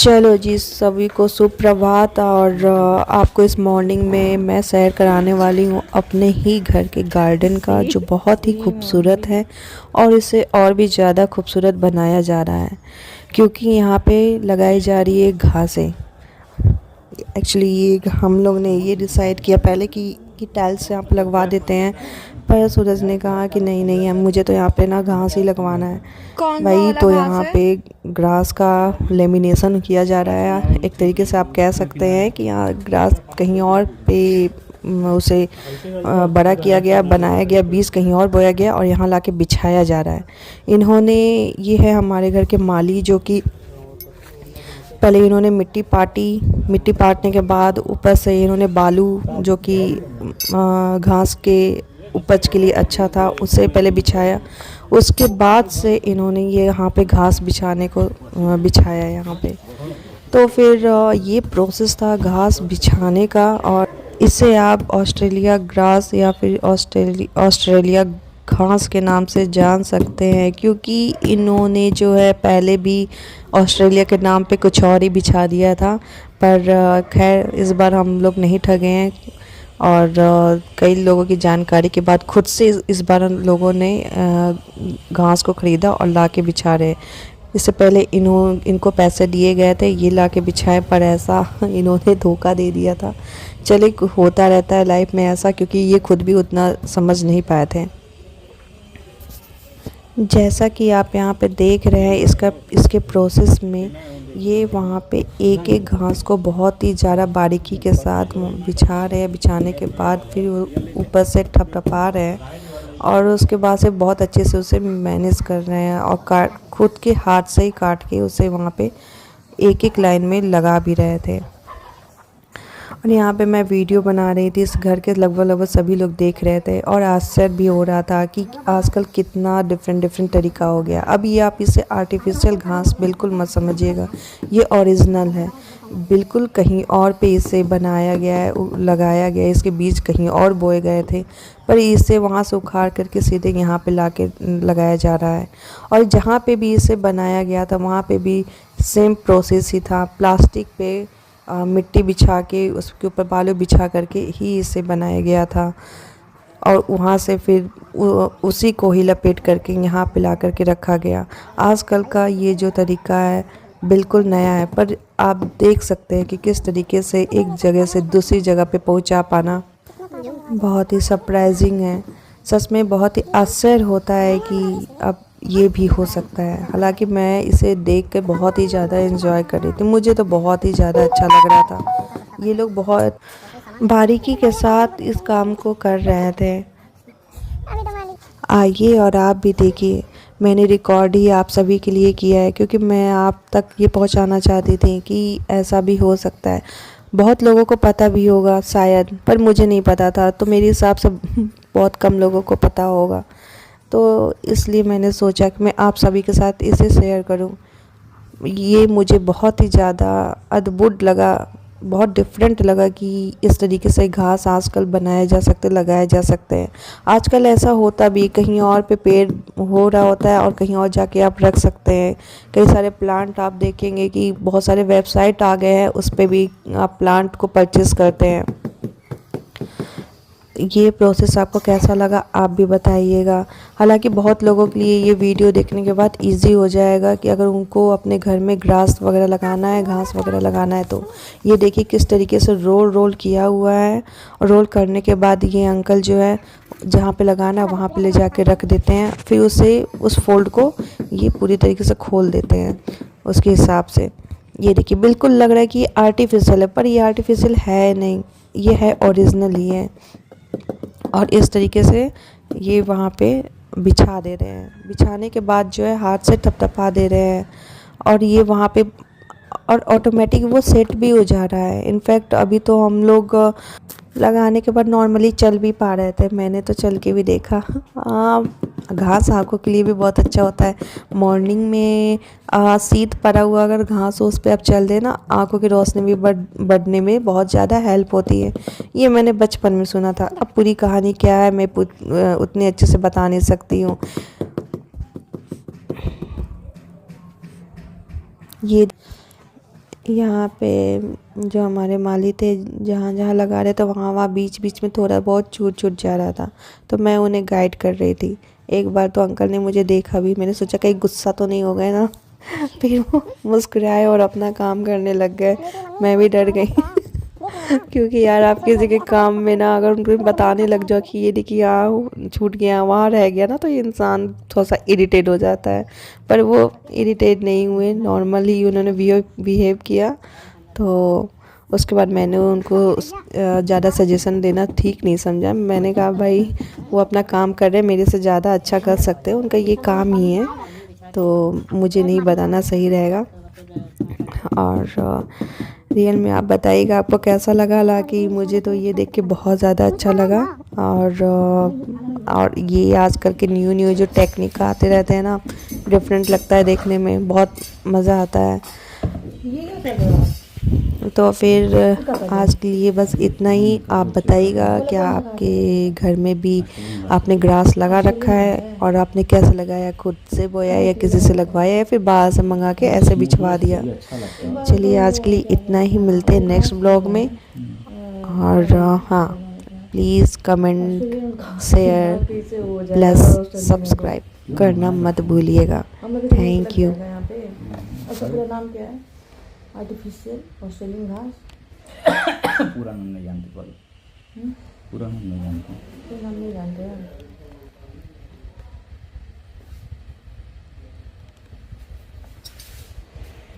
चलो जी, सभी को सुप्रभात। और आपको इस मॉर्निंग में मैं सैर कराने वाली हूँ अपने ही घर के गार्डन का, जो बहुत ही खूबसूरत है और इसे और भी ज़्यादा खूबसूरत बनाया जा रहा है क्योंकि यहाँ पे लगाई जा रही है घासें। एक्चुअली ये हम लोग ने ये डिसाइड किया पहले कि टाइल्स यहाँ पे लगवा देते हैं, पर सूरज ने कहा कि नहीं नहीं, हम मुझे तो यहाँ पे ना घास ही लगवाना है कौन सा भाई। वाला तो घास यहाँ है? पे ग्रास का लेमिनेशन किया जा रहा है। एक तरीके से आप कह सकते हैं कि यहाँ ग्रास कहीं और पे उसे बड़ा किया गया, बनाया गया, बीज कहीं और बोया गया और यहाँ लाके बिछाया जा रहा है। इन्होंने, ये है हमारे घर के माली, जो कि पहले इन्होंने मिट्टी पाटी। मिट्टी पाटने के बाद ऊपर से इन्होंने बालू, जो कि घास के उपज के लिए अच्छा था, उसे पहले बिछाया। उसके बाद से इन्होंने ये यहाँ पे घास बिछाने को बिछाया यहाँ पे। तो फिर ये प्रोसेस था घास बिछाने का। और इसे आप ऑस्ट्रेलिया ग्रास या फिर ऑस्ट्रेलिया घास के नाम से जान सकते हैं, क्योंकि इन्होंने जो है पहले भी ऑस्ट्रेलिया के नाम पे कुछ और ही बिछा दिया था। पर खैर इस बार हम लोग नहीं ठगे हैं और कई लोगों की जानकारी के बाद खुद से इस बार लोगों ने घास को ख़रीदा और ला के बिछा रहे। इससे पहले इनको पैसे दिए गए थे ये ला के बिछाए, पर ऐसा इन्होंने धोखा दे दिया था। चले, होता रहता है लाइफ में ऐसा, क्योंकि ये खुद भी उतना समझ नहीं पाए थे। जैसा कि आप यहाँ पे देख रहे हैं, इसके प्रोसेस में ये वहाँ पे एक एक घास को बहुत ही ज़्यादा बारीकी के साथ बिछा रहे हैं। बिछाने के बाद फिर ऊपर से ठपठपा रहे हैं और उसके बाद से बहुत अच्छे से उसे मैनेज कर रहे हैं और खुद के हाथ से ही काट के उसे वहाँ पे एक एक लाइन में लगा भी रहे थे। और यहाँ पे मैं वीडियो बना रही थी, इस घर के लगभग सभी लोग देख रहे थे और आश्चर्य भी हो रहा था कि आजकल कितना डिफरेंट तरीका हो गया। अब ये आप इसे आर्टिफिशियल घास बिल्कुल मत समझिएगा, ये ओरिजिनल है। बिल्कुल कहीं और पे इसे बनाया गया है, लगाया गया है, इसके बीज कहीं और बोए गए थे, पर इसे वहाँ से उखाड़ करके सीधे यहाँ पे लाके लगाया जा रहा है। और जहाँ पे भी इसे बनाया गया था वहाँ पे भी सेम प्रोसेस ही था। प्लास्टिक पे मिट्टी बिछा के उसके ऊपर बालू बिछा करके ही इसे बनाया गया था और वहाँ से फिर उसी को ही लपेट करके यहाँ पे ला करके रखा गया। आजकल का ये जो तरीका है बिल्कुल नया है, पर आप देख सकते हैं कि किस तरीके से एक जगह से दूसरी जगह पे पहुँचा पाना बहुत ही सरप्राइजिंग है। सच में बहुत ही आश्चर्य होता है कि अब ये भी हो सकता है। हालांकि मैं इसे देख कर बहुत ही ज़्यादा एंजॉय कर रही थी, मुझे तो बहुत ही ज़्यादा अच्छा लग रहा था। ये लोग बहुत बारीकी के साथ इस काम को कर रहे थे। आइए और आप भी देखिए, मैंने रिकॉर्ड ही आप सभी के लिए किया है क्योंकि मैं आप तक ये पहुंचाना चाहती थी कि ऐसा भी हो सकता है। बहुत लोगों को पता भी होगा शायद, पर मुझे नहीं पता था, तो मेरे हिसाब से बहुत कम लोगों को पता होगा। तो इसलिए मैंने सोचा कि मैं आप सभी के साथ इसे शेयर करूं। ये मुझे बहुत ही ज़्यादा अद्भुत लगा, बहुत डिफरेंट लगा कि इस तरीके से घास आजकल बनाए जा सकते, लगाए जा सकते हैं। आजकल ऐसा होता भी, कहीं और पे पेड़ हो रहा होता है और कहीं और जाके आप रख सकते हैं। कई सारे प्लांट आप देखेंगे कि बहुत सारे वेबसाइट आ गए हैं, उस पर भी आप प्लांट को परचेज़ करते हैं। ये प्रोसेस आपको कैसा लगा आप भी बताइएगा। हालांकि बहुत लोगों के लिए ये वीडियो देखने के बाद इजी हो जाएगा कि अगर उनको अपने घर में ग्रास वगैरह लगाना है, घास वगैरह लगाना है, तो ये देखिए किस तरीके से रोल किया हुआ है। और रोल करने के बाद ये अंकल जो है जहाँ पे लगाना है वहाँ पे ले जाके रख देते हैं, फिर उसे उस फोल्ड को ये पूरी तरीके से खोल देते हैं उसके हिसाब से। ये देखिए बिल्कुल लग रहा है कि ये आर्टिफिशियल है, पर ये आर्टिफिशियल है नहीं, ये है ओरिजिनल ही है। और इस तरीके से ये वहाँ पे बिछा दे रहे हैं। बिछाने के बाद जो है हाथ से थपथपा दे रहे हैं और ये वहाँ पे और ऑटोमेटिक वो सेट भी हो जा रहा है। इनफैक्ट अभी तो हम लोग लगाने के बाद नॉर्मली चल भी पा रहे थे, मैंने तो चल के भी देखा। घास आँखों के लिए भी बहुत अच्छा होता है। मॉर्निंग में शीत पड़ा हुआ अगर घास हो उस पर आप चल देना, आँखों की रोशनी भी बढ़ने में बहुत ज़्यादा हेल्प होती है। ये मैंने बचपन में सुना था। अब पूरी कहानी क्या है मैं उतनी अच्छे से बता नहीं सकती हूँ। ये यहाँ पे जो हमारे माली थे जहाँ जहाँ लगा रहे थे वहाँ वहाँ बीच बीच में थोड़ा बहुत छूट छूट जा रहा था, तो मैं उन्हें गाइड कर रही थी। एक बार तो अंकल ने मुझे देखा भी, मैंने सोचा कहीं गुस्सा तो नहीं हो गए ना। फिर वो मुस्कुराए और अपना काम करने लग गए। मैं भी डर गई क्योंकि यार आप किसी के काम में ना अगर उनको बताने लग जाओ कि ये देखिए यहाँ छूट गया वहाँ रह गया ना, तो ये इंसान थोड़ा सा इरिटेट हो जाता है। पर वो इरिटेट नहीं हुए, नॉर्मली उन्होंने बिहेव किया। तो उसके बाद मैंने उनको ज़्यादा सजेशन देना ठीक नहीं समझा। मैंने कहा भाई वो अपना काम कर रहे हैं, मेरे से ज़्यादा अच्छा कर सकते हैं, उनका ये काम ही है, तो मुझे नहीं बताना सही रहेगा। और रियल में आप बताइएगा आपको कैसा लगा। हालांकि मुझे तो ये देख के बहुत ज़्यादा अच्छा लगा। और ये आजकल के न्यू न्यू जो टेक्निक आते रहते हैं ना, डिफरेंट लगता है देखने में, बहुत मज़ा आता है। तो फिर आज के लिए बस इतना ही। आप बताइएगा क्या आपके घर में भी आपने ग्रास लगा रखा है, और आपने कैसे लगाया, खुद से बोया या किसी से लगवाया या फिर बाहर से मंगा के ऐसे बिछवा दिया। चलिए आज के लिए इतना ही, मिलते हैं नेक्स्ट ब्लॉग में। और हाँ, please comment share plus subscribe करना मत भूलिएगा। Thank you. नाम क्या है? आर्टिफिशियल ऑस्ट्रेलियन घास। पूरा नाम नहीं जानते, पूरा नाम नहीं जानते। नाम नहीं जानते हैं।